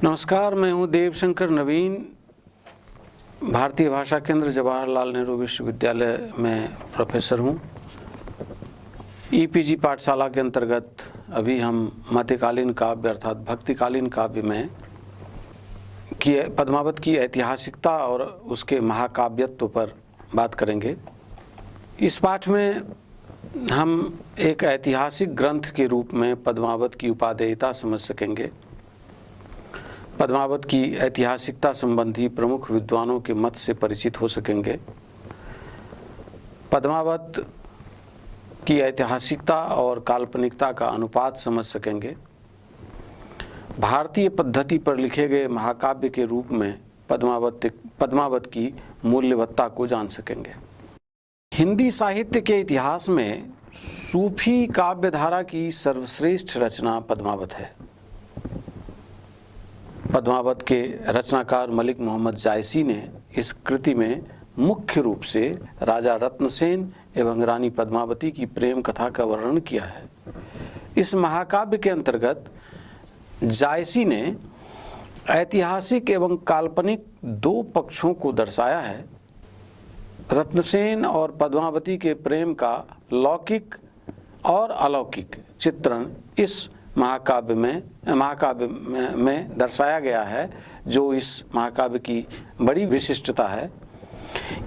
नमस्कार, मैं हूं देवशंकर नवीन। भारतीय भाषा केंद्र जवाहरलाल नेहरू विश्वविद्यालय में प्रोफेसर हूं। ईपीजी पाठशाला के अंतर्गत अभी हम मध्यकालीन काव्य अर्थात भक्तिकालीन काव्य में पद्मावत की ऐतिहासिकता और उसके महाकाव्यत्व पर बात करेंगे। इस पाठ में हम एक ऐतिहासिक ग्रंथ के रूप में पद्मावत की उपादेयता समझ सकेंगे। पद्मावत की ऐतिहासिकता संबंधी प्रमुख विद्वानों के मत से परिचित हो सकेंगे। पद्मावत की ऐतिहासिकता और काल्पनिकता का अनुपात समझ सकेंगे। भारतीय पद्धति पर लिखे गए महाकाव्य के रूप में पद्मावत की मूल्यवत्ता को जान सकेंगे। हिंदी साहित्य के इतिहास में सूफी काव्यधारा की सर्वश्रेष्ठ रचना पद्मावत है। पद्मावत के रचनाकार मलिक मोहम्मद जायसी ने इस कृति में मुख्य रूप से राजा रत्नसेन एवं रानी पद्मावती की प्रेम कथा का वर्णन किया है। इस महाकाव्य के अंतर्गत जायसी ने ऐतिहासिक एवं काल्पनिक दो पक्षों को दर्शाया है। रत्नसेन और पद्मावती के प्रेम का लौकिक और अलौकिक चित्रण इस महाकाव्य में दर्शाया गया है, जो इस महाकाव्य की बड़ी विशिष्टता है।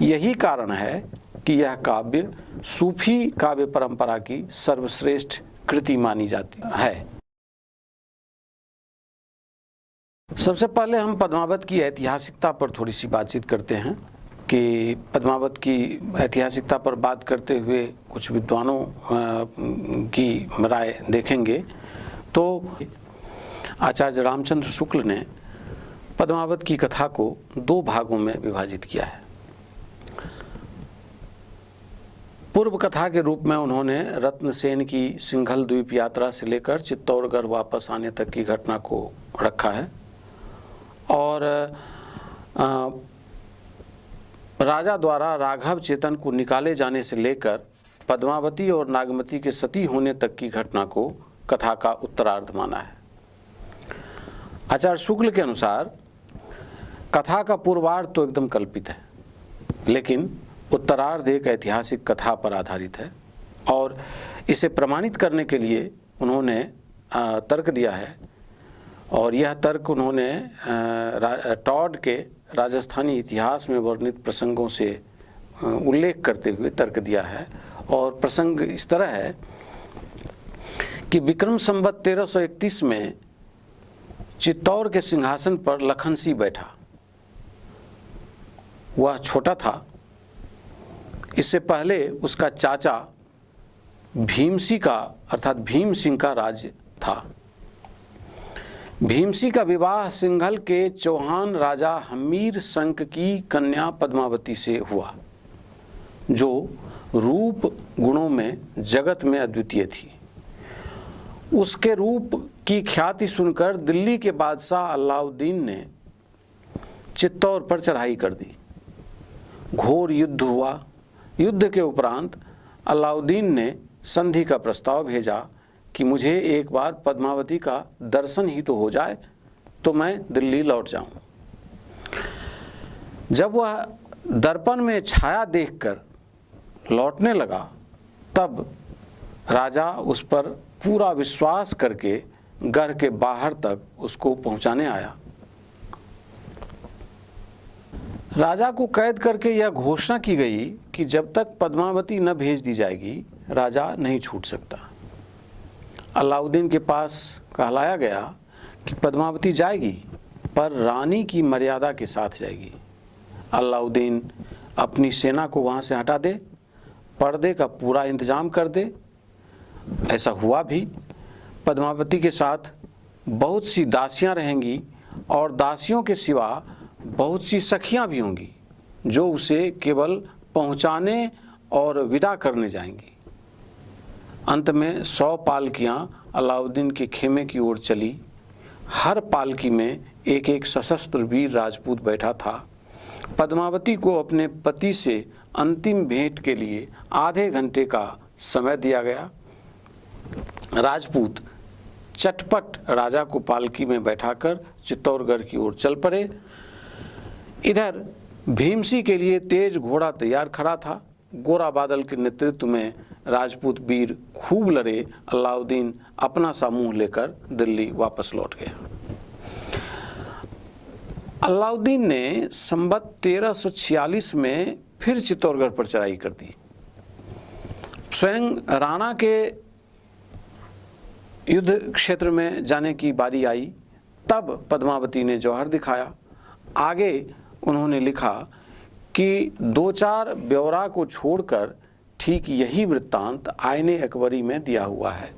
यही कारण है कि यह काव्य सूफी काव्य परंपरा की सर्वश्रेष्ठ कृति मानी जाती है। सबसे पहले हम पद्मावत की ऐतिहासिकता पर थोड़ी सी बातचीत करते हैं कि पद्मावत की ऐतिहासिकता पर बात करते हुए कुछ विद्वानों की राय देखेंगे। तो आचार्य रामचंद्र शुक्ल ने पद्मावत की कथा को दो भागों में विभाजित किया है। पूर्व कथा के रूप में उन्होंने रत्नसेन की सिंघल द्वीप यात्रा से लेकर चित्तौड़गढ़ वापस आने तक की घटना को रखा है और राजा द्वारा राघव चेतन को निकाले जाने से लेकर पद्मावती और नागमती के सती होने तक की घटना को कथा का उत्तरार्ध माना है। आचार्य शुक्ल के अनुसार कथा का पूर्वार्ध तो एकदम कल्पित है, लेकिन उत्तरार्ध एक ऐतिहासिक कथा पर आधारित है और इसे प्रमाणित करने के लिए उन्होंने तर्क दिया है। और यह तर्क उन्होंने टॉड के राजस्थानी इतिहास में वर्णित प्रसंगों से उल्लेख करते हुए तर्क दिया है। और प्रसंग इस तरह है कि विक्रम संवत 1331 में चित्तौड़ के सिंहासन पर लखन सिंह बैठा। वह छोटा था। इससे पहले उसका चाचा भीमसी का अर्थात भीम सिंह का राज्य था। भीमसी का विवाह सिंघल के चौहान राजा हमीर संक की कन्या पद्मावती से हुआ, जो रूप गुणों में जगत में अद्वितीय थी। उसके रूप की ख्याति सुनकर दिल्ली के बादशाह अलाउद्दीन ने चित्तौड़ पर चढ़ाई कर दी। घोर युद्ध हुआ। युद्ध के उपरांत अलाउद्दीन ने संधि का प्रस्ताव भेजा कि मुझे एक बार पद्मावती का दर्शन ही तो हो जाए तो मैं दिल्ली लौट जाऊं। जब वह दर्पण में छाया देखकर लौटने लगा, तब राजा उस पर पूरा विश्वास करके घर के बाहर तक उसको पहुंचाने आया। राजा को कैद करके यह घोषणा की गई कि जब तक पद्मावती न भेज दी जाएगी, राजा नहीं छूट सकता। अलाउद्दीन के पास कहलाया गया कि पद्मावती जाएगी, पर रानी की मर्यादा के साथ जाएगी। अलाउद्दीन अपनी सेना को वहां से हटा दे, पर्दे का पूरा इंतजाम कर दे। ऐसा हुआ भी। पद्मावती के साथ बहुत सी दासियां रहेंगी और दासियों के सिवा बहुत सी सखियां भी होंगी, जो उसे केवल पहुंचाने और विदा करने जाएंगी। अंत में 100 पालकियां अलाउद्दीन के खेमे की ओर चली। हर पालकी में एक एक सशस्त्र वीर राजपूत बैठा था। पद्मावती को अपने पति से अंतिम भेंट के लिए आधे घंटे का समय दिया गया। राजपूत चटपट राजा को पालकी में बैठाकर चित्तौड़गढ़ की ओर चल पड़े। इधर भीमसी के लिए तेज घोड़ा तैयार खड़ा था। गोरा बादल के नेतृत्व में राजपूत वीर खूब लड़े। अलाउद्दीन अपना सा मुंह लेकर दिल्ली वापस लौट गया। अलाउद्दीन ने संवत 1346 में फिर चित्तौड़गढ़ पर चढ़ाई कर दी। स्वयं राणा के युद्ध क्षेत्र में जाने की बारी आई। तब पद्मावती ने जौहर दिखाया। आगे उन्होंने लिखा कि 2-4 ब्यौरा को छोड़कर ठीक यही वृत्तांत आईने अकबरी में दिया हुआ है।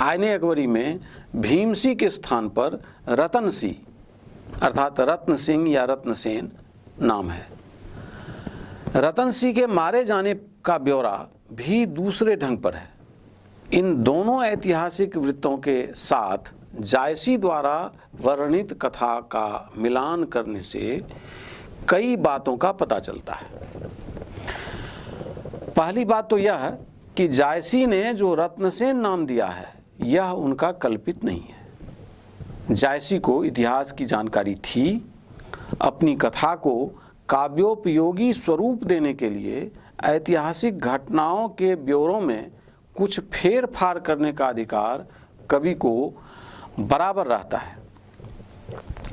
आईने अकबरी में भीमसी के स्थान पर रतनसी अर्थात रत्न सिंह या रत्नसेन नाम है। रतनसी के मारे जाने का ब्यौरा भी दूसरे ढंग पर है। इन दोनों ऐतिहासिक वृत्तों के साथ जायसी द्वारा वर्णित कथा का मिलान करने से कई बातों का पता चलता है। पहली बात तो यह है कि जायसी ने जो रत्नसेन नाम दिया है यह उनका कल्पित नहीं है। जायसी को इतिहास की जानकारी थी। अपनी कथा को काव्योपयोगी स्वरूप देने के लिए ऐतिहासिक घटनाओं के ब्यौरों में कुछ फेर फार करने का अधिकार कवि को बराबर रहता है।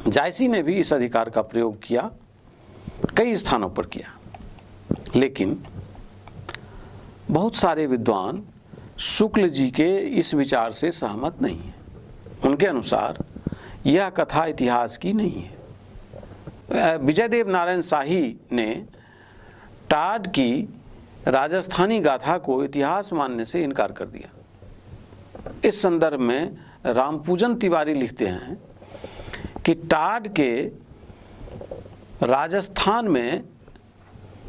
जायसी ने भी इस अधिकार का प्रयोग किया, कई स्थानों पर किया। लेकिन बहुत सारे विद्वान शुक्ल जी के इस विचार से सहमत नहीं हैं। उनके अनुसार यह कथा इतिहास की नहीं है। विजयदेव नारायण शाही ने टाड की राजस्थानी गाथा को इतिहास मानने से इनकार कर दिया। इस संदर्भ में रामपूजन तिवारी लिखते हैं कि टाड के राजस्थान में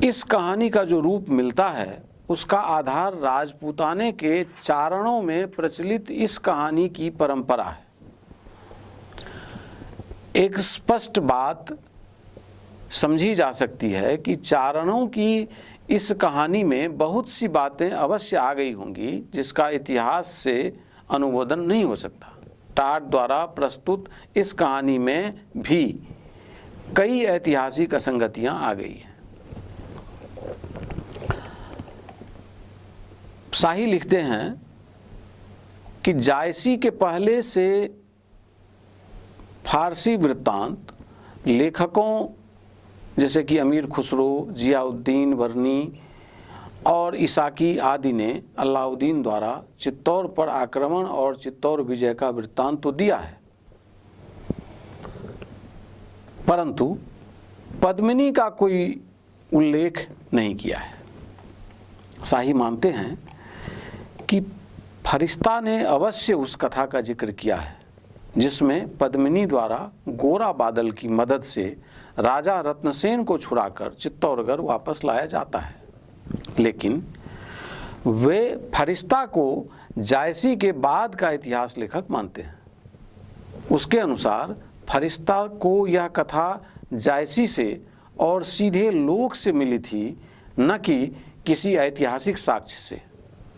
इस कहानी का जो रूप मिलता है उसका आधार राजपूताने के चारणों में प्रचलित इस कहानी की परंपरा है। एक स्पष्ट बात समझी जा सकती है कि चारणों की इस कहानी में बहुत सी बातें अवश्य आ गई होंगी जिसका इतिहास से अनुमोदन नहीं हो सकता। टाड द्वारा प्रस्तुत इस कहानी में भी कई ऐतिहासिक असंगतियां आ गई हैं। शाही लिखते हैं कि जायसी के पहले से फारसी वृत्तांत लेखकों जैसे कि अमीर खुसरो, जियाउद्दीन वर्नी और इसाकी आदि ने अलाउद्दीन द्वारा चित्तौड़ पर आक्रमण और चित्तौड़ विजय का वृत्तांत तो दिया है, परंतु पद्मिनी का कोई उल्लेख नहीं किया है। शाही मानते हैं कि फरिश्ता ने अवश्य उस कथा का जिक्र किया है जिसमें पद्मिनी द्वारा गोरा बादल की मदद से राजा रत्नसेन को छुड़ाकर चित्तौड़गढ़ वापस लाया जाता है। लेकिन वे फरिश्ता को जायसी के बाद का इतिहास लेखक मानते हैं। उसके अनुसार फरिश्ता को यह कथा जायसी से और सीधे लोक से मिली थी, न कि किसी ऐतिहासिक साक्ष्य से।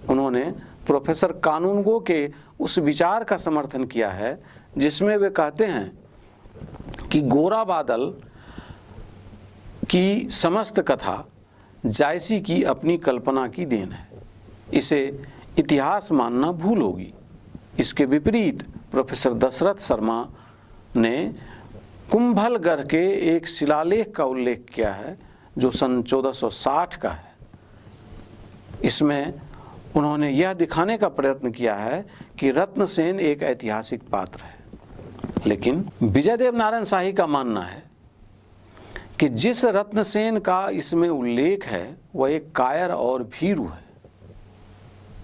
उन्होंने प्रोफेसर कानूनगो के उस विचार का समर्थन किया है जिसमें वे कहते हैं कि गोरा बादल की समस्त कथा जायसी की अपनी कल्पना की देन है। इसे इतिहास मानना भूल होगी। इसके विपरीत प्रोफेसर दशरथ शर्मा ने कुंभलगढ़ के एक शिलालेख का उल्लेख किया है जो सन 1460 का है। इसमें उन्होंने यह दिखाने का प्रयत्न किया है कि रत्नसेन एक ऐतिहासिक पात्र है। लेकिन विजयदेव नारायण शाही का मानना है कि जिस रत्नसेन का इसमें उल्लेख है वह एक कायर और भीरू है,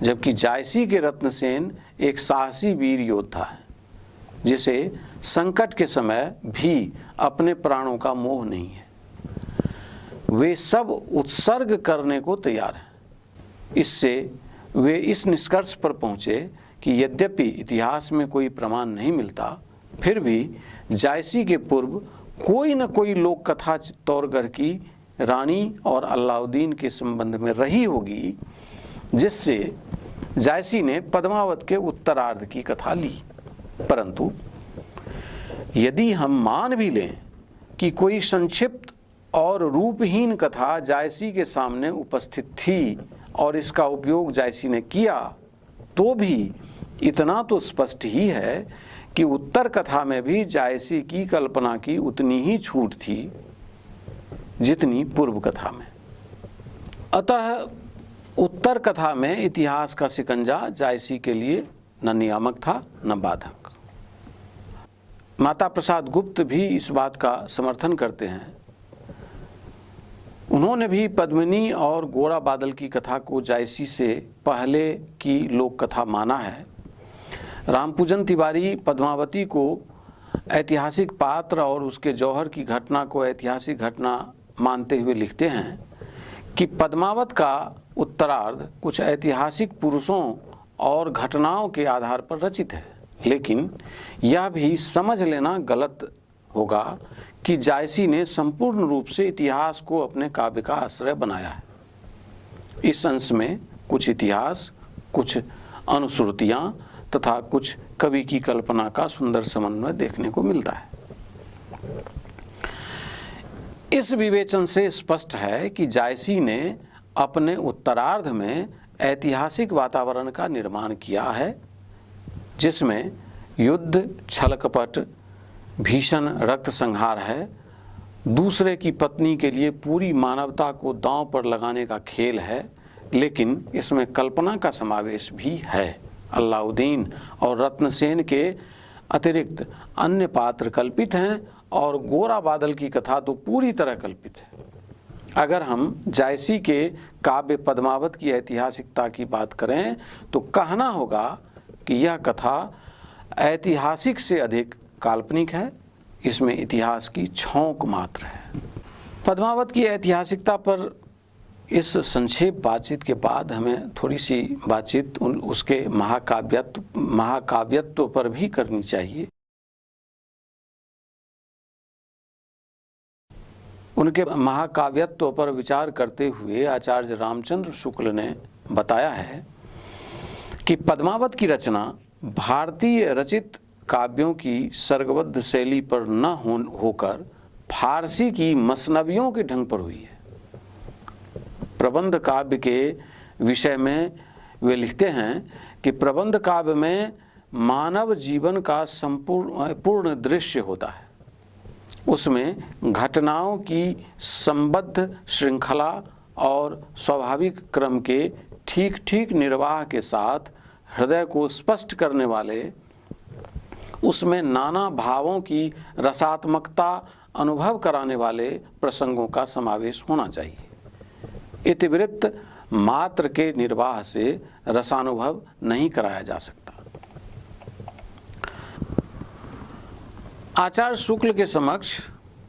जबकि जायसी के रत्नसेन एक साहसी वीर योद्धा है जिसे संकट के समय भी अपने प्राणों का मोह नहीं है। वे सब उत्सर्ग करने को तैयार हैं। इससे वे इस निष्कर्ष पर पहुंचे कि यद्यपि इतिहास में कोई प्रमाण नहीं मिलता, फिर भी जायसी के पूर्व कोई न कोई लोक कथा चित्तौड़गढ़ की रानी और अलाउद्दीन के संबंध में रही होगी, जिससे जायसी ने पद्मावत के उत्तरार्ध की कथा ली, परंतु यदि हम मान भी लें कि कोई संक्षिप्त और रूपहीन कथा जायसी के सामने उपस्थित थी और इसका उपयोग जायसी ने किया, तो भी इतना तो स्पष्ट ही है कि उत्तर कथा में भी जायसी की कल्पना की उतनी ही छूट थी जितनी पूर्व कथा में। अतः उत्तर कथा में इतिहास का शिकंजा जायसी के लिए न नियामक था न बाधक। माता प्रसाद गुप्त भी इस बात का समर्थन करते हैं। उन्होंने भी पद्मिनी और गोरा बादल की कथा को जायसी से पहले की लोक कथा माना है। रामपूजन तिवारी पद्मावती को ऐतिहासिक पात्र और उसके जौहर की घटना को ऐतिहासिक घटना मानते हुए लिखते हैं कि पद्मावत का उत्तरार्ध कुछ ऐतिहासिक पुरुषों और घटनाओं के आधार पर रचित है, लेकिन यह भी समझ लेना गलत होगा कि जायसी ने संपूर्ण रूप से इतिहास को अपने काव्य का आश्रय बनाया है। इस अंश में कुछ इतिहास, कुछ अनुश्रुतियां तथा कुछ कवि की कल्पना का सुंदर समन्वय देखने को मिलता है। इस विवेचन से स्पष्ट है कि जायसी ने अपने उत्तरार्ध में ऐतिहासिक वातावरण का निर्माण किया है, जिसमें युद्ध, छल कपट, भीषण रक्त संहार है, दूसरे की पत्नी के लिए पूरी मानवता को दांव पर लगाने का खेल है, लेकिन इसमें कल्पना का समावेश भी है। अलाउद्दीन और रत्नसेन के अतिरिक्त अन्य पात्र कल्पित हैं और गोरा बादल की कथा तो पूरी तरह कल्पित है। अगर हम जायसी के काव्य पद्मावत की ऐतिहासिकता की बात करें तो कहना होगा कि यह कथा ऐतिहासिक से अधिक काल्पनिक है, इसमें इतिहास की छौंक मात्र है। पद्मावत की ऐतिहासिकता पर इस संक्षेप बातचीत के बाद हमें थोड़ी सी बातचीत उसके महाकाव्यत्व पर भी करनी चाहिए। उनके महाकाव्यत्व पर विचार करते हुए आचार्य रामचंद्र शुक्ल ने बताया है कि पद्मावत की रचना भारतीय रचित काव्यों की सर्गबद्ध शैली पर न होकर फारसी की मसनवियों के ढंग पर हुई है। प्रबंध काव्य के विषय में वे लिखते हैं कि प्रबंध काव्य में मानव जीवन का पूर्ण दृश्य होता है। उसमें घटनाओं की संबद्ध श्रृंखला और स्वाभाविक क्रम के ठीक ठीक निर्वाह के साथ हृदय को स्पष्ट करने वाले, उसमें नाना भावों की रसात्मकता अनुभव कराने वाले प्रसंगों का समावेश होना चाहिए। इतिवृत्त मात्र के निर्वाह से रसानुभव नहीं कराया जा सकता। आचार्य शुक्ल के समक्ष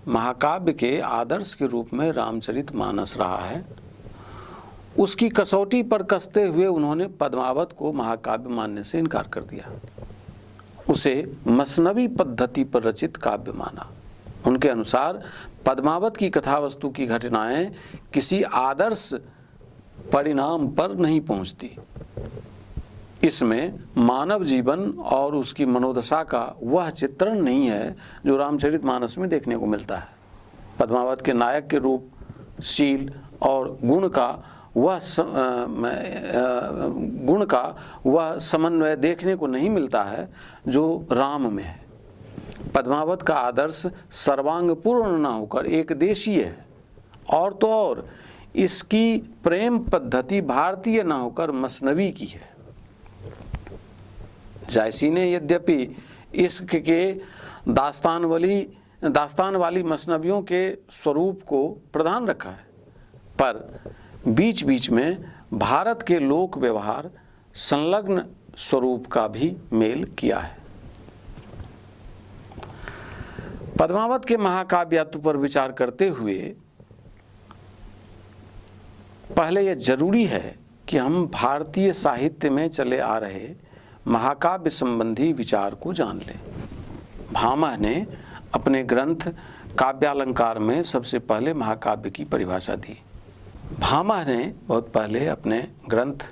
महाकाव्य के आदर्श के रूप में रामचरितमानस रहा है। उसकी कसौटी पर कसते हुए उन्होंने पद्मावत को महाकाव्य मानने से इनकार कर दिया, उसे मसनवी पद्धति पर रचित काव्य माना। उनके अनुसार पद्मावत की कथावस्तु की घटनाएं किसी आदर्श परिणाम पर नहीं पहुंचती। इसमें मानव जीवन और उसकी मनोदशा का वह चित्रण नहीं है जो रामचरितमानस में देखने को मिलता है। पद्मावत के नायक के रूप, शील और गुण का वह समन्वय देखने को नहीं मिलता है जो राम में है। पद्मावत का आदर्श सर्वांगपूर्ण न होकर एक देशीय है, और तो और इसकी प्रेम पद्धति भारतीय न होकर मसनवी की है। जायसी ने यद्यपि इश्क के दास्तान वाली मसनवियों के स्वरूप को प्रधान रखा है, पर बीच बीच में भारत के लोक व्यवहार संलग्न स्वरूप का भी मेल किया है। पद्मावत के महाकाव्यत्व पर विचार करते हुए पहले यह जरूरी है कि हम भारतीय साहित्य में चले आ रहे महाकाव्य संबंधी विचार को जान लें। भामह ने अपने ग्रंथ काव्यालंकार में सबसे पहले महाकाव्य की परिभाषा दी। भामह ने बहुत पहले अपने ग्रंथ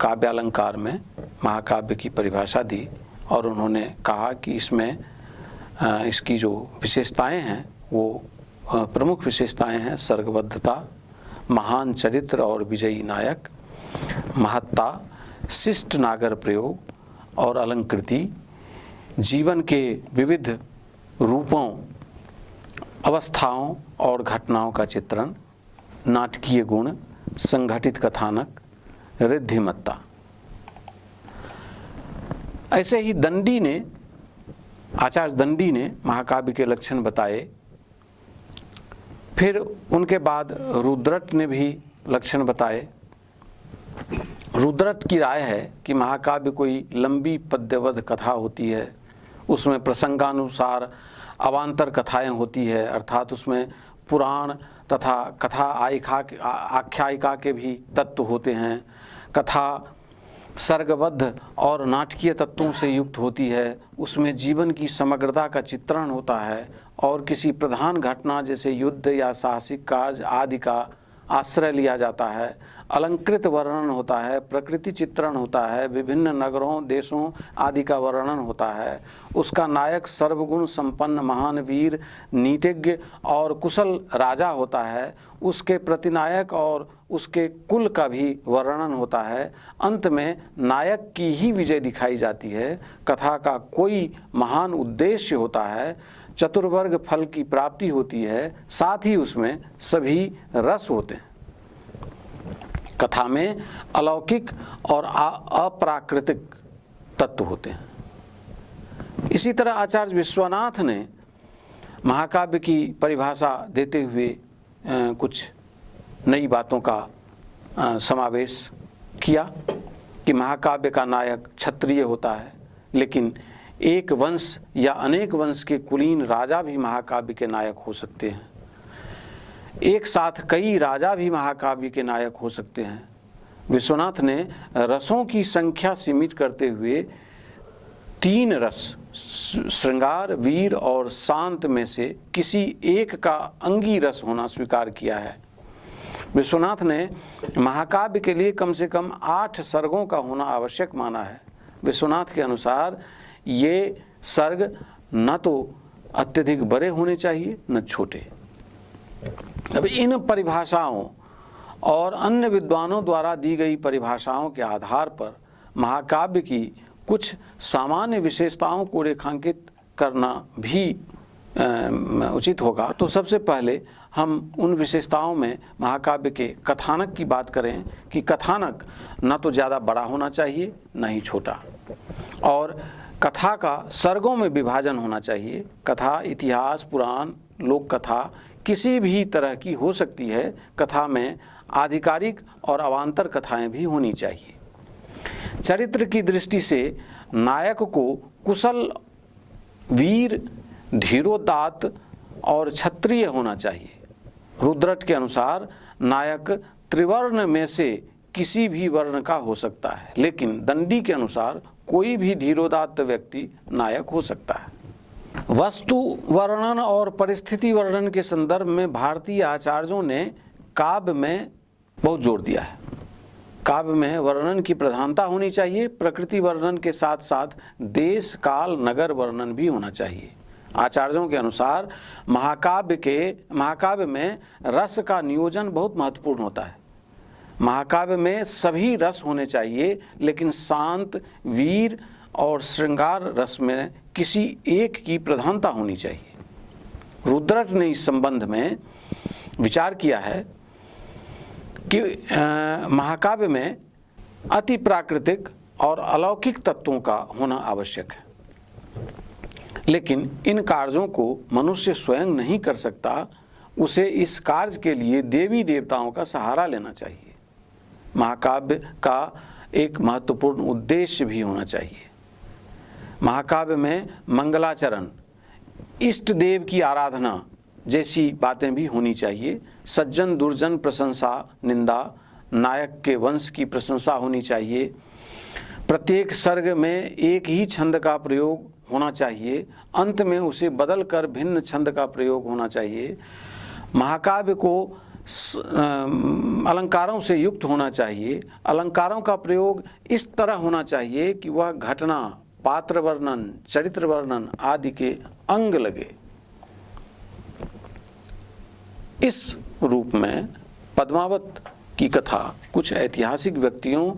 काव्यालंकार में महाकाव्य की परिभाषा दी और उन्होंने कहा कि इसमें इसकी जो विशेषताएं हैं वो प्रमुख विशेषताएं हैं सर्गबद्धता, महान चरित्र और विजयी नायक, महत्ता, शिष्ट नागर प्रयोग और अलंकृति, जीवन के विविध रूपों, अवस्थाओं और घटनाओं का चित्रण, नाटकीय गुण, संगठित कथानक, रिद्धिमत्ता। ऐसे ही दंडी ने, आचार्य दंडी ने महाकाव्य के लक्षण बताए। फिर उनके बाद रुद्रट ने भी लक्षण बताए। रुद्रट की राय है कि महाकाव्य कोई लंबी पद्यबद्ध कथा होती है, उसमें प्रसंगानुसार अवान्तर कथाएं होती है, अर्थात उसमें पुराण तथा कथा आख्यायिका के भी तत्व होते हैं। कथा सर्गबद्ध और नाटकीय तत्वों से युक्त होती है, उसमें जीवन की समग्रता का चित्रण होता है और किसी प्रधान घटना जैसे युद्ध या साहसिक कार्य आदि का आश्रय लिया जाता है। अलंकृत वर्णन होता है, प्रकृति चित्रण होता है, विभिन्न नगरों देशों आदि का वर्णन होता है। उसका नायक सर्वगुण संपन्न महान वीर, नीतिज्ञ और कुशल राजा होता है। उसके प्रतिनायक और उसके कुल का भी वर्णन होता है। अंत में नायक की ही विजय दिखाई जाती है। कथा का कोई महान उद्देश्य होता है, चतुर्वर्ग फल की प्राप्ति होती है, साथ ही उसमें सभी रस होते हैं। कथा में अलौकिक और अप्राकृतिक तत्व होते हैं। इसी तरह आचार्य विश्वनाथ ने महाकाव्य की परिभाषा देते हुए कुछ नई बातों का समावेश किया कि महाकाव्य का नायक क्षत्रिय होता है, लेकिन एक वंश या अनेक वंश के कुलीन राजा भी महाकाव्य के नायक हो सकते हैं। एक साथ कई राजा भी महाकाव्य के नायक हो सकते हैं। विश्वनाथ ने रसों की संख्या सीमित करते हुए 3 रस, श्रृंगार, वीर और शांत में से किसी एक का अंगी रस होना स्वीकार किया है। विश्वनाथ ने महाकाव्य के लिए कम से कम 8 सर्गों का होना आवश्यक माना है। विश्वनाथ के अनुसार ये सर्ग न तो अत्यधिक बड़े होने चाहिए न छोटे। अब इन परिभाषाओं और अन्य विद्वानों द्वारा दी गई परिभाषाओं के आधार पर महाकाव्य की कुछ सामान्य विशेषताओं को रेखांकित करना भी उचित होगा। तो सबसे पहले हम उन विशेषताओं में महाकाव्य के कथानक की बात करें कि कथानक न तो ज़्यादा बड़ा होना चाहिए न ही छोटा, और कथा का सर्गों में विभाजन होना चाहिए। कथा इतिहास, पुराण, लोक कथा किसी भी तरह की हो सकती है। कथा में आधिकारिक और अवान्तर कथाएं भी होनी चाहिए। चरित्र की दृष्टि से नायक को कुशल, वीर, धीरोदात्त और क्षत्रिय होना चाहिए। रुद्रट के अनुसार नायक त्रिवर्ण में से किसी भी वर्ण का हो सकता है, लेकिन दंडी के अनुसार कोई भी धीरोदात्त व्यक्ति नायक हो सकता है। वस्तु वर्णन और परिस्थिति वर्णन के संदर्भ में भारतीय आचार्यों ने काव्य में बहुत जोर दिया है। काव्य में वर्णन की प्रधानता होनी चाहिए। प्रकृति वर्णन के साथ साथ देश, काल, नगर वर्णन भी होना चाहिए। आचार्यों के अनुसार महाकाव्य में रस का नियोजन बहुत महत्वपूर्ण होता है। महाकाव्य में सभी रस होने चाहिए, लेकिन शांत, वीर और श्रृंगार रस में किसी एक की प्रधानता होनी चाहिए। रुद्रट ने इस संबंध में विचार किया है कि महाकाव्य में अति प्राकृतिक और अलौकिक तत्वों का होना आवश्यक है, लेकिन इन कार्यों को मनुष्य स्वयं नहीं कर सकता। उसे इस कार्य के लिए देवी देवताओं का सहारा लेना चाहिए। महाकाव्य का एक महत्वपूर्ण उद्देश्य भी होना चाहिए। महाकाव्य में मंगलाचरण, इष्ट देव की आराधना जैसी बातें भी होनी चाहिए। सज्जन दुर्जन प्रशंसा, निंदा, नायक के वंश की प्रशंसा होनी चाहिए। प्रत्येक सर्ग में एक ही छंद का प्रयोग होना चाहिए। अंत में उसे बदलकर भिन्न छंद का प्रयोग होना चाहिए। महाकाव्य को अलंकारों से युक्त होना चाहिए। अलंकारों का प्रयोग इस तरह होना चाहिए कि वह घटना, पात्र वर्णन, चरित्र वर्णन आदि के अंग लगे। इस रूप में पद्मावत की कथा कुछ ऐतिहासिक व्यक्तियों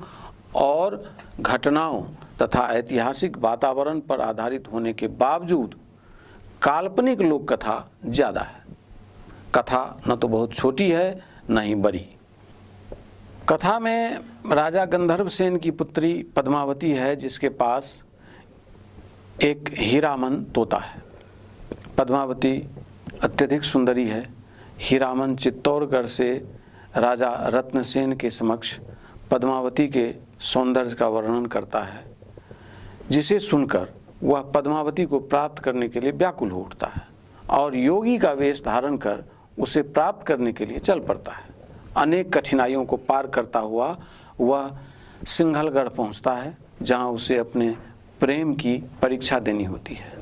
और घटनाओं तथा ऐतिहासिक वातावरण पर आधारित होने के बावजूद काल्पनिक लोक कथा ज़्यादा है। कथा न तो बहुत छोटी है न ही बड़ी। कथा में राजा गंधर्वसेन की पुत्री पद्मावती है, जिसके पास एक हीरामन तोता है। पद्मावती अत्यधिक सुंदरी है। हीरामन चित्तौड़गढ़ से राजा रत्नसेन के समक्ष पद्मावती के सौंदर्य का वर्णन करता है, जिसे सुनकर वह पद्मावती को प्राप्त करने के लिए व्याकुल हो उठता है और योगी का वेश धारण कर उसे प्राप्त करने के लिए चल पड़ता है। अनेक कठिनाइयों को पार करता हुआ वह सिंघलगढ़ पहुंचता है, जहां उसे अपने प्रेम की परीक्षा देनी होती है।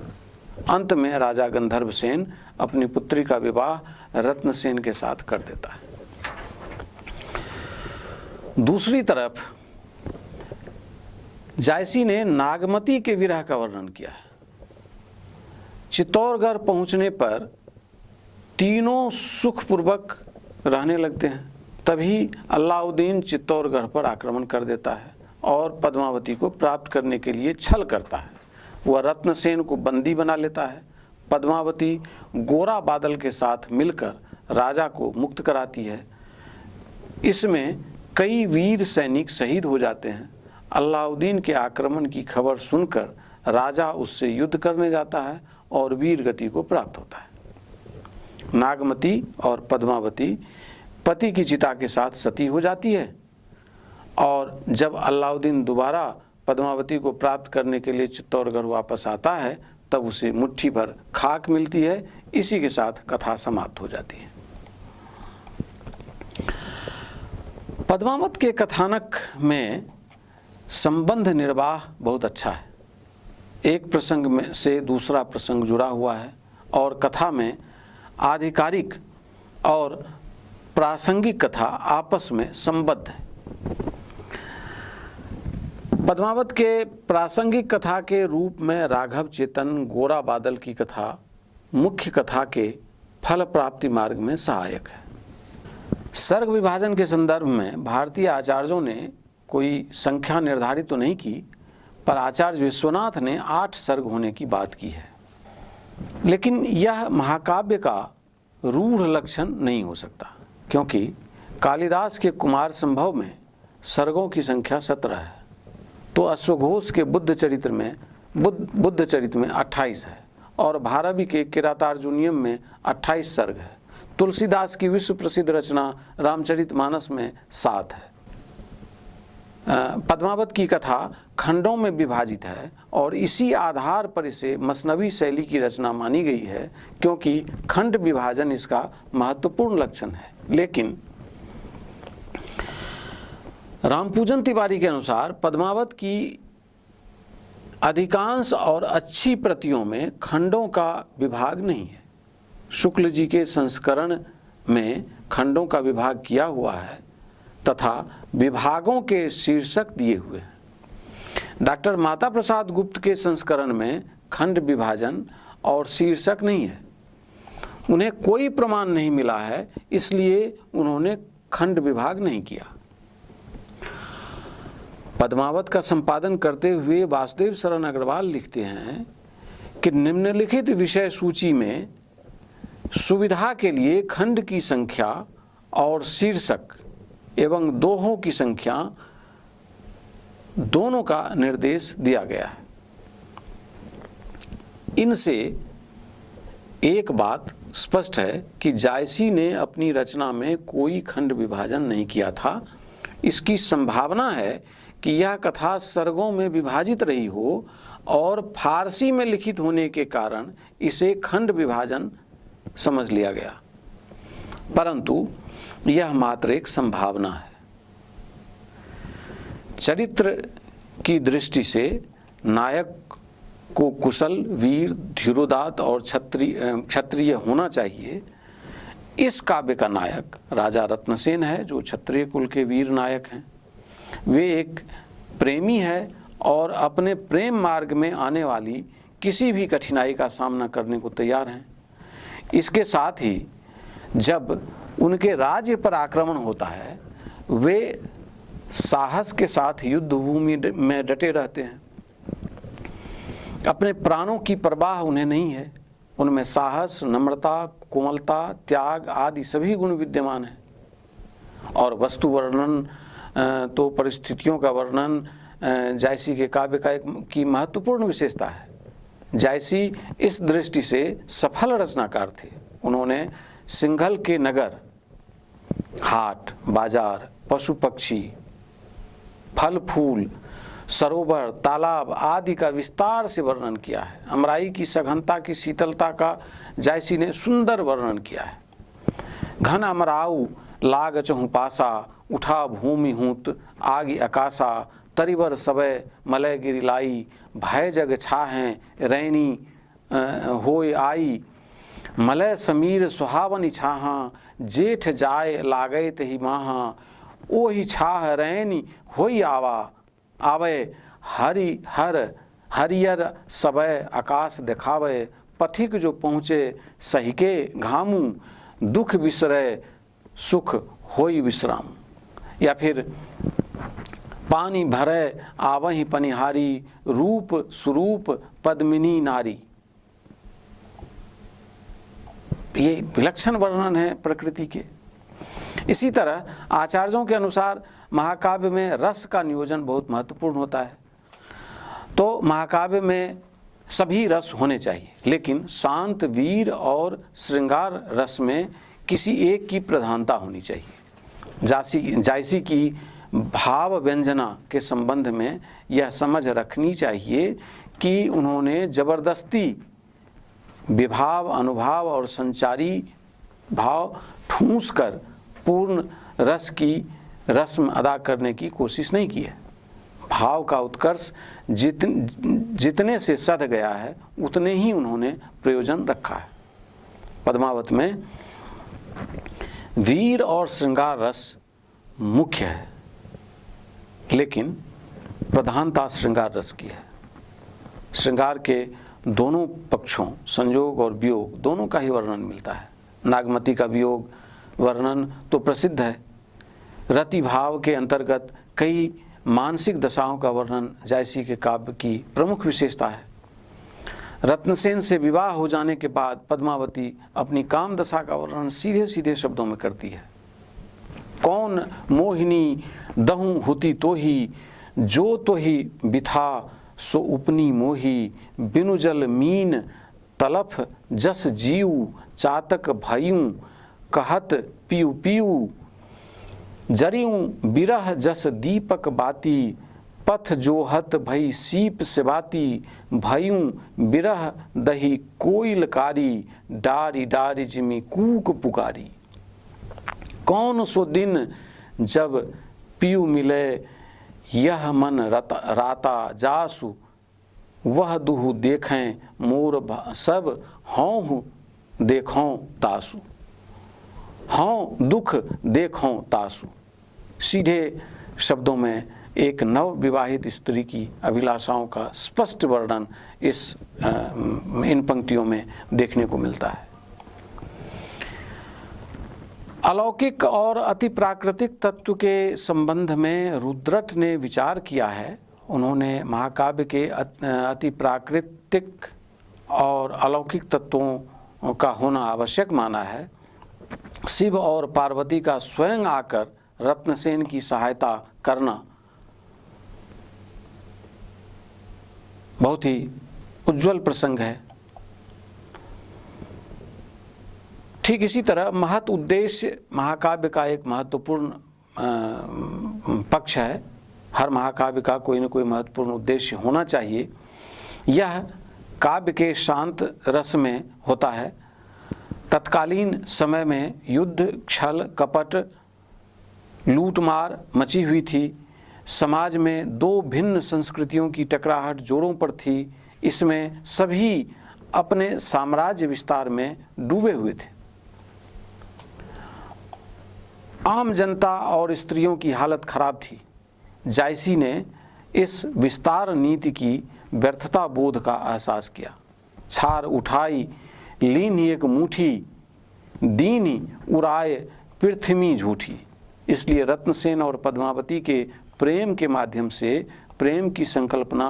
अंत में राजा गंधर्वसेन अपनी पुत्री का विवाह रत्नसेन के साथ कर देता है। दूसरी तरफ जायसी ने नागमती के विरह का वर्णन किया है। चित्तौड़गढ़ पहुंचने पर तीनों सुखपूर्वक रहने लगते हैं। तभी अलाउद्दीन चित्तौड़गढ़ पर आक्रमण कर देता है और पद्मावती को प्राप्त करने के लिए छल करता है। वह रत्नसेन को बंदी बना लेता है। पद्मावती गोरा बादल के साथ मिलकर राजा को मुक्त कराती है। इसमें कई वीर सैनिक शहीद हो जाते हैं। अलाउद्दीन के आक्रमण की खबर सुनकर राजा उससे युद्ध करने जाता है और वीर गति को प्राप्त होता है। नागमती और पद्मावती पति की चिता के साथ सती हो जाती है और जब अलाउद्दीन दोबारा पद्मावती को प्राप्त करने के लिए चित्तौड़गढ़ वापस आता है, तब उसे मुट्ठी भर खाक मिलती है। इसी के साथ कथा समाप्त हो जाती है। पद्मावत के कथानक में संबंध निर्वाह बहुत अच्छा है। एक प्रसंग में से दूसरा प्रसंग जुड़ा हुआ है और कथा में आधिकारिक और प्रासंगिक कथा आपस में संबद्ध है। पद्मावत के प्रासंगिक कथा के रूप में राघव चेतन गोरा बादल की कथा मुख्य कथा के फल प्राप्ति मार्ग में सहायक है। सर्ग विभाजन के संदर्भ में भारतीय आचार्यों ने कोई संख्या निर्धारित तो नहीं की, पर आचार्य विश्वनाथ ने 8 सर्ग होने की बात की है। लेकिन यह महाकाव्य का रूढ़ लक्षण नहीं हो सकता, क्योंकि कालिदास के कुमार संभव में सर्गों की संख्या 17 है, तो अश्वघोष के बुद्ध चरित्र में 28 है और भारवी के किरातार्जुनीयम में 28 सर्ग है। तुलसीदास की विश्व प्रसिद्ध रचना रामचरितमानस में 7 है। पद्मावत की कथा खंडों में विभाजित है और इसी आधार पर इसे मसनवी शैली की रचना मानी गई है, क्योंकि खंड विभाजन इसका महत्वपूर्ण लक्षण है। लेकिन रामपूजन तिवारी के अनुसार पद्मावत की अधिकांश और अच्छी प्रतियों में खंडों का विभाग नहीं है। शुक्ल जी के संस्करण में खंडों का विभाग किया हुआ है तथा विभागों के शीर्षक दिए हुए हैं। डॉक्टर माता प्रसाद गुप्त के संस्करण में खंड विभाजन और शीर्षक नहीं है। उन्हें कोई प्रमाण नहीं मिला है, इसलिए उन्होंने खंड विभाग नहीं किया। पद्मावत का संपादन करते हुए वासुदेव शरण अग्रवाल लिखते हैं कि निम्नलिखित विषय सूची में सुविधा के लिए खंड की संख्या और शीर्षक एवं दोहों की संख्या दोनों का निर्देश दिया गया है। इनसे एक बात स्पष्ट है कि जायसी ने अपनी रचना में कोई खंड विभाजन नहीं किया था। इसकी संभावना है कि यह कथा सर्गों में विभाजित रही हो और फारसी में लिखित होने के कारण इसे खंड विभाजन समझ लिया गया, परंतु यह मात्र एक संभावना है। चरित्र की दृष्टि से नायक को कुशल, वीर, धीरोदात्त और क्षत्रिय होना चाहिए। इस काव्य का नायक राजा रत्नसेन है, जो क्षत्रिय कुल के वीर नायक हैं। वे एक प्रेमी है और अपने प्रेम मार्ग में आने वाली किसी भी कठिनाई का सामना करने को तैयार हैं। इसके साथ ही जब उनके राज्य पर आक्रमण होता है, वे साहस के साथ युद्ध भूमि में डटे रहते हैं। अपने प्राणों की परवाह उन्हें नहीं है। उनमें साहस, नम्रता, कोमलता, त्याग आदि सभी गुण विद्यमान हैं। और वस्तु वर्णन तो परिस्थितियों का वर्णन जायसी के काव्य का की महत्वपूर्ण विशेषता है। जायसी इस दृष्टि से सफल रचनाकार थे। उन्होंने सिंघल के नगर, हाट, बाजार, पशु पक्षी, फल फूल, सरोवर, तालाब आदि का विस्तार से वर्णन किया है। अमराई की सघनता की शीतलता का जायसी ने सुंदर वर्णन किया है। घन अमराऊ लाग चहु पासा, उठा भूमि हूत आगि आकाशा, तरिवर सबय मलय गिरिलाई, भय जग छाहें रैनी होय आई, मलय समीर सुहावनी छाहा, जेठ जाय लागैत ही माहा, ओहि छाह रैनी होई आवे, हरियर सबय आकाश देखावे, पथिक जो पहुँचे सहिके घामू, दुख बिसरे सुख होई विश्राम। या फिर पानी भरे आवहि पनिहारी, रूप स्वरूप पद्मिनी नारी। ये विलक्षण वर्णन है प्रकृति के। इसी तरह आचार्यों के अनुसार महाकाव्य में रस का नियोजन बहुत महत्वपूर्ण होता है। तो महाकाव्य में सभी रस होने चाहिए, लेकिन शांत, वीर और श्रृंगार रस में किसी एक की प्रधानता होनी चाहिए। जायसी की भाव व्यंजना के संबंध में यह समझ रखनी चाहिए कि उन्होंने जबरदस्ती विभाव, अनुभाव और संचारी भाव ठूंस कर पूर्ण रस की रस्म अदा करने की कोशिश नहीं की है। भाव का उत्कर्ष जितने से सध गया है, उतने ही उन्होंने प्रयोजन रखा है। पद्मावत में वीर और श्रृंगार रस मुख्य है, लेकिन प्रधानता श्रृंगार रस की है। श्रृंगार के दोनों पक्षों, संयोग और वियोग, दोनों का ही वर्णन मिलता है। नागमती का वियोग वर्णन तो प्रसिद्ध है। रति भाव के अंतर्गत कई मानसिक दशाओं का वर्णन जायसी के काव्य की प्रमुख विशेषता है। रत्नसेन से विवाह हो जाने के बाद पद्मावती अपनी काम दशा का वर्णन सीधे सीधे शब्दों में करती है। कौन मोहिनी दहु हुती तोही, जो तोही बिथा सो उपनी मोही, बिनु जल मीन तलफ जस जीव, चातक भयूं कहत पीऊ पीऊ, जरियूं बिरह जस दीपक बाती, पथ जोहत भई सीप सेबाती, भयूं बिरह दही कोइलकारी, डारी डारी जिमी कूक पुकारी। कौन सो दिन जब पीऊ मिले, यह मन राता जासु, वह दुहु देखें मोर सब, हौं देखों तासु, हौं दुख देखों तासु। सीधे शब्दों में एक नव विवाहित स्त्री की अभिलाषाओं का स्पष्ट वर्णन इन पंक्तियों में देखने को मिलता है। अलौकिक और अति प्राकृतिक तत्व के संबंध में रुद्रट ने विचार किया है। उन्होंने महाकाव्य के अति प्राकृतिक और अलौकिक तत्वों का होना आवश्यक माना है। शिव और पार्वती का स्वयं आकर रत्नसेन की सहायता करना बहुत ही उज्जवल प्रसंग है। ठीक इसी तरह महत उद्देश्य महाकाव्य का एक महत्वपूर्ण पक्ष है। हर महाकाव्य का कोई न कोई महत्वपूर्ण उद्देश्य होना चाहिए। यह काव्य के शांत रस में होता है। तत्कालीन समय में युद्ध, छल, कपट, लूटमार मची हुई थी। समाज में दो भिन्न संस्कृतियों की टकराहट जोरों पर थी। इसमें सभी अपने साम्राज्य विस्तार में डूबे हुए थे। आम जनता और स्त्रियों की हालत खराब थी। जायसी ने इस विस्तार नीति की व्यर्थता बोध का एहसास किया। छार उठाई लीन एक मुट्ठी, दीनी उड़ाए पृथ्वी झूठी। इसलिए रत्नसेन और पद्मावती के प्रेम के माध्यम से प्रेम की संकल्पना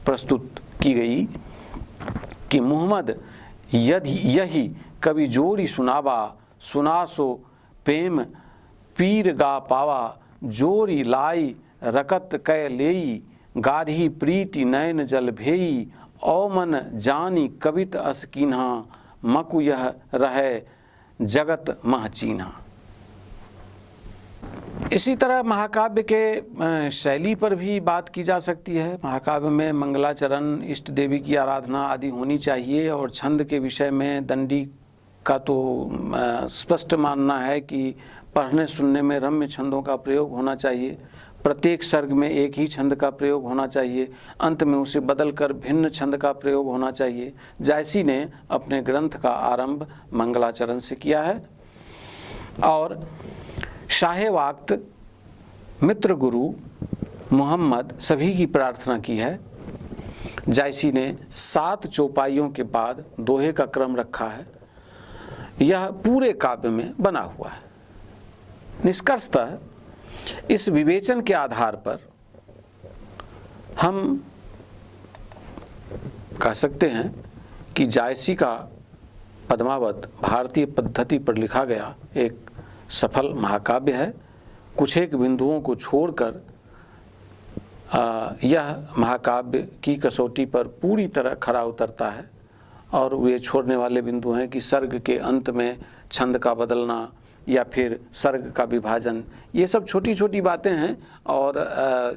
प्रस्तुत की गई कि मोहम्मद यही कवि जोरी सुनावा, सुना सो प्रेम पीर गा पावा, जोरी लाई रकत कै लेई, गाढ़ी प्रीति नयन जल भेई, औ मन जानी कवित अस कीन्हा, मकु यह रहे जगत मह चीन्हा। इसी तरह महाकाव्य के शैली पर भी बात की जा सकती है। महाकाव्य में मंगलाचरण, इष्ट देवी की आराधना आदि होनी चाहिए और छंद के विषय में दंडी का तो स्पष्ट मानना है कि पढ़ने सुनने में रम्य छंदों का प्रयोग होना चाहिए। प्रत्येक सर्ग में एक ही छंद का प्रयोग होना चाहिए, अंत में उसे बदलकर भिन्न छंद का प्रयोग होना चाहिए। जायसी ने अपने ग्रंथ का आरंभ मंगलाचरण से किया है और शाहे वक्त, मित्र गुरु, मोहम्मद सभी की प्रार्थना की है। जायसी ने 7 चौपाइयों के बाद दोहे का क्रम रखा है। यह पूरे काव्य में बना हुआ है। निष्कर्षतः इस विवेचन के आधार पर हम कह सकते हैं कि जायसी का पद्मावत भारतीय पद्धति पर लिखा गया एक सफल महाकाव्य है। कुछ एक बिंदुओं को छोड़कर यह महाकाव्य की कसौटी पर पूरी तरह खरा उतरता है और वे छोड़ने वाले बिंदु हैं कि सर्ग के अंत में छंद का बदलना या फिर सर्ग का विभाजन, ये सब छोटी छोटी बातें हैं और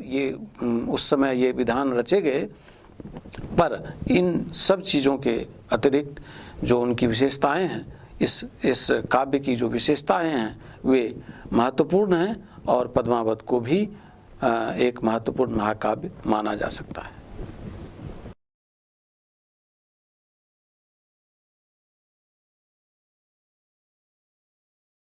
ये उस समय ये विधान रचे गए। पर इन सब चीज़ों के अतिरिक्त जो उनकी विशेषताएं हैं, इस काव्य की जो विशेषताएं हैं वे महत्वपूर्ण हैं और पद्मावत को भी एक महत्वपूर्ण महाकाव्य माना जा सकता है।